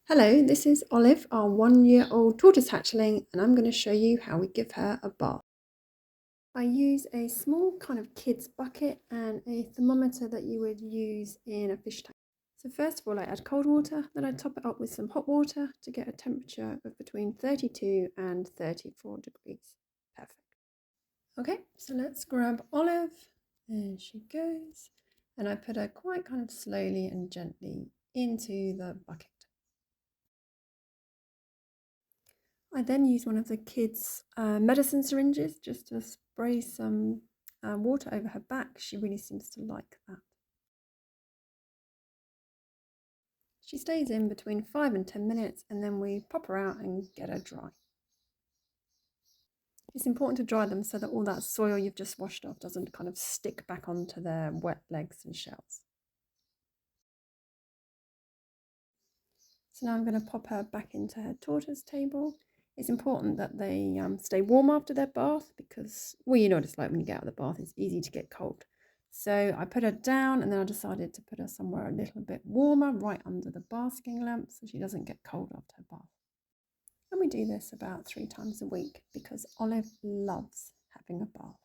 Hello, this is Olive, our 1-year-old tortoise hatchling, and I'm going to show you how we give her a bath. I use a small kind of kid's bucket and a thermometer that you would use in a fish tank. So first of all, I add cold water, then I top it up with some hot water to get a temperature of between 32 and 34 degrees. Perfect. Okay, so let's grab Olive. There she goes. And I put her quite kind of slowly and gently into the bucket. I then use one of the kids' medicine syringes just to spray some water over her back. She really seems to like that. She stays in between 5 and 10 minutes and then we pop her out and get her dry. It's important to dry them so that all that soil you've just washed off doesn't kind of stick back onto their wet legs and shells. So now I'm going to pop her back into her tortoise table. It's important that they stay warm after their bath because, well, you know what it's like when you get out of the bath, it's easy to get cold. So I put her down and then I decided to put her somewhere a little bit warmer, right under the basking lamp so she doesn't get cold after her bath. And we do this about 3 times a week because Olive loves having a bath.